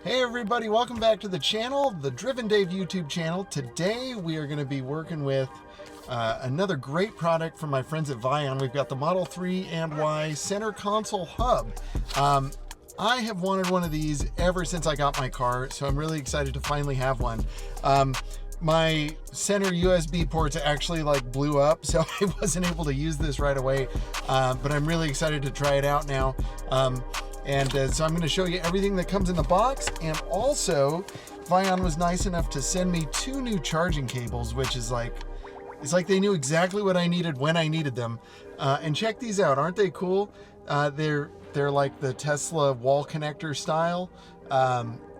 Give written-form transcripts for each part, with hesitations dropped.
Hey everybody, welcome back to the channel, the Driven Dave YouTube channel. Today we are going to be working with another great product from my friends at Vion. We've got the Model 3 and Y center console hub. I have wanted one of these ever since I got my car, so I'm really excited to finally have one. My center USB ports actually blew up, so I wasn't able to use this right away, but I'm really excited to try it out now. So I'm going to show you everything that comes in the box, and also Vion was nice enough to send me 2 new charging cables, which is it's like they knew exactly what I needed when I needed them. And check these out, aren't they cool? They're like the Tesla wall connector style.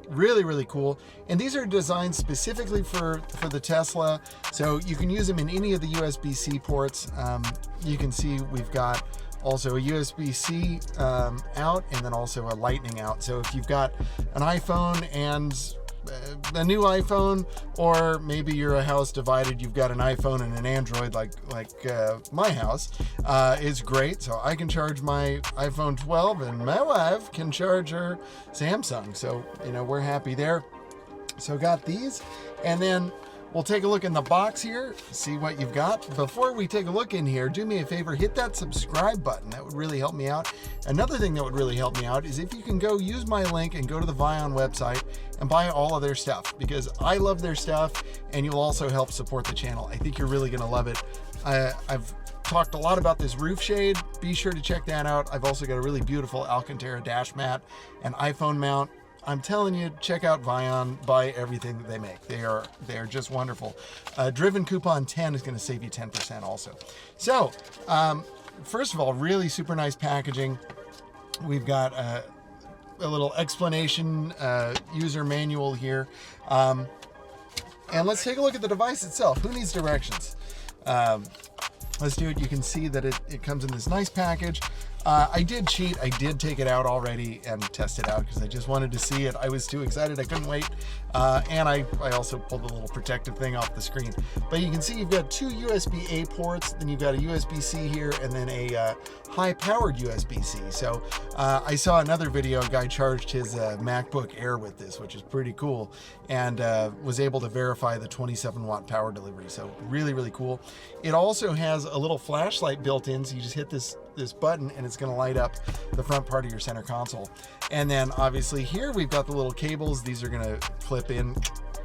Really cool. And these are designed specifically for the Tesla, so you can use them in any of the USB-C ports. You can see we've got also a USB-C out, and then also a Lightning out. So if you've got an iPhone and a new iPhone, or maybe you're a house divided, you've got an iPhone and an Android like my house, is great. So I can charge my iPhone 12 and my wife can charge her Samsung. So, we're happy there. So got these, and then we'll take a look in the box here, see what you've got. Before we take a look in here, do me a favor, hit that subscribe button. That would really help me out. Another thing that would really help me out is if you can go use my link and go to the Vion website and buy all of their stuff, because I love their stuff, and you'll also help support the channel. I think you're really gonna love it. I've talked a lot about this roof shade. Be sure to check that out. I've also got a really beautiful Alcantara dash mat and iPhone mount. I'm telling you, check out Vion, buy everything that they make. They are just wonderful. Driven coupon 10 is going to save you 10% also. So, first of all, really super nice packaging. We've got a little explanation user manual here. And let's take a look at the device itself. Who needs directions? Let's do it. You can see that it comes in this nice package. I did cheat. I did take it out already and test it out because I just wanted to see it. I was too excited. I couldn't wait. And I also pulled the little protective thing off the screen. But you can see you've got 2 USB-A ports, then you've got a USB-C here, and then a high-powered USB-C. So I saw another video, a guy charged his MacBook Air with this, which is pretty cool, and was able to verify the 27-watt power delivery. So really cool. It also has a little flashlight built in, so you just hit this button and it's going to light up the front part of your center console. And then obviously here we've got the little cables. These are going to clip in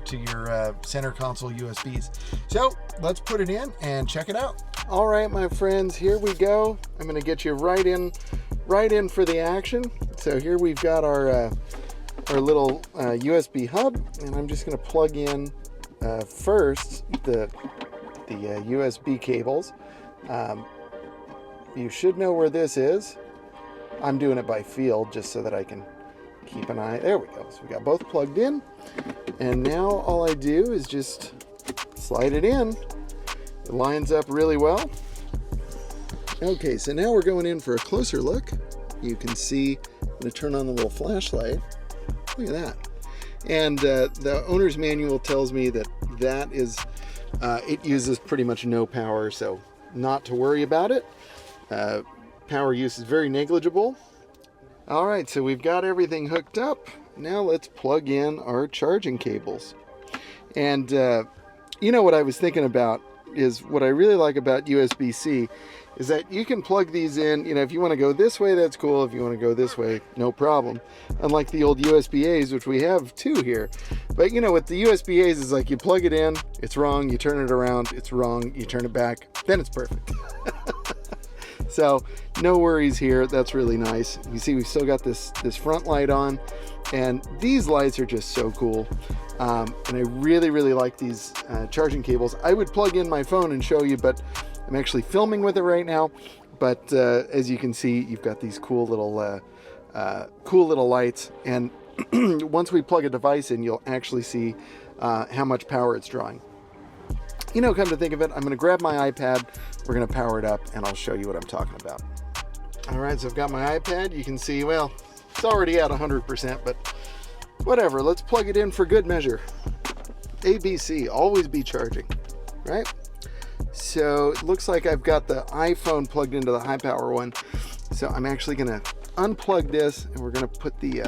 to your center console USBs. So let's put it in and check it out. All right, my friends, here we go. I'm going to get you right in for the action. So here we've got our little USB hub, and I'm just going to plug in first the USB cables. You should know where this is. I'm doing it by feel just so that I can keep an eye. There we go. So we got both plugged in. And now all I do is just slide it in. It lines up really well. Okay, so now we're going in for a closer look. You can see, I'm going to turn on the little flashlight. Look at that. And the owner's manual tells me that is, it uses pretty much no power, so not to worry about it. Power use is very negligible. All right, so we've got everything hooked up. Now let's plug in our charging cables. And what I was thinking about is what I really like about USB-C is that you can plug these in. If you want to go this way, that's cool. If you want to go this way, no problem. Unlike the old USB-As, which we have 2 here. But with the USB-As, is like you plug it in, it's wrong, you turn it around, it's wrong, you turn it back, then it's perfect. So no worries here. That's really nice. You see we've still got this front light on, and these lights are just so cool. And I really like these charging cables. I would plug in my phone and show you, but I'm actually filming with it right now. But as you can see, you've got these cool little lights, and once we plug a device in, you'll actually see how much power it's drawing. Come to think of it, I'm going to grab my iPad, we're going to power it up, and I'll show you what I'm talking about. All right, so I've got my iPad. You can see, well, it's already at 100%, but whatever. Let's plug it in for good measure. ABC, always be charging, right? So it looks like I've got the iPhone plugged into the high power one. So I'm actually going to unplug this, and we're going to put the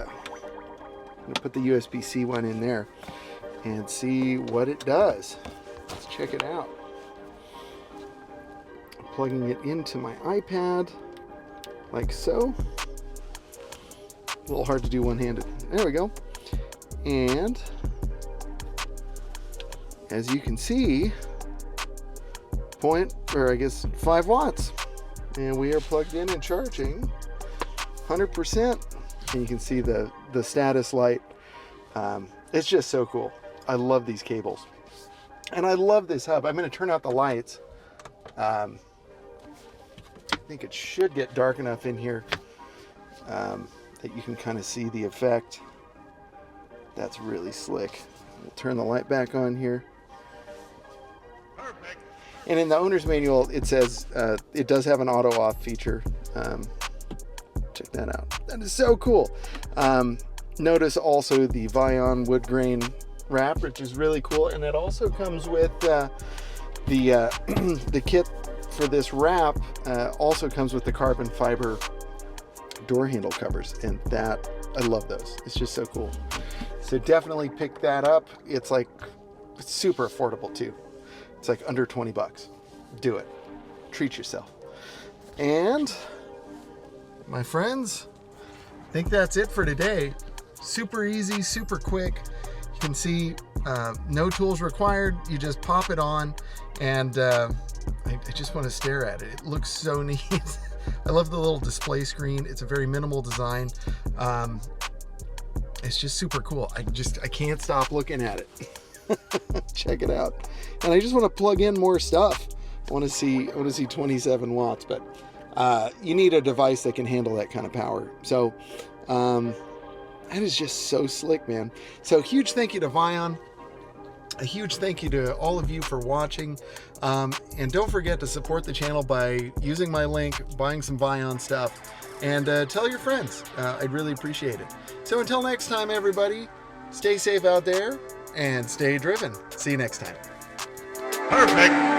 I'm gonna put the USB-C one in there and see what it does. Let's check it out. I'm plugging it into my iPad like so. A little hard to do one-handed. There we go. And as you can see, 5 watts. And we are plugged in and charging 100%. And you can see the status light. It's just so cool. I love these cables. And I love this hub. I'm going to turn out the lights. I think it should get dark enough in here that you can kind of see the effect. That's really slick. We'll turn the light back on here. Perfect. And in the owner's manual, it says it does have an auto off feature. Check that out. That is so cool. Notice also the Vion wood grain wrap, which is really cool. And it also comes with the kit for this wrap. Also comes with the carbon fiber door handle covers, and that, I love those. It's just so cool. So definitely pick that up. It's super affordable too. It's like under 20 bucks. Do it. Treat yourself. And my friends, I think that's it for today. Super easy, super quick. You can see no tools required. You just pop it on, and I just want to stare at it. It looks so neat. I love the little display screen. It's a very minimal design. It's just super cool. I can't stop looking at it. Check it out. And I just want to plug in more stuff. I want to see 27 watts, but you need a device that can handle that kind of power. So that is just so slick, man. So huge thank you to Vion. A huge thank you to all of you for watching. And don't forget to support the channel by using my link, buying some Vion stuff, and tell your friends. I'd really appreciate it. So until next time, everybody, stay safe out there and stay driven. See you next time. Perfect.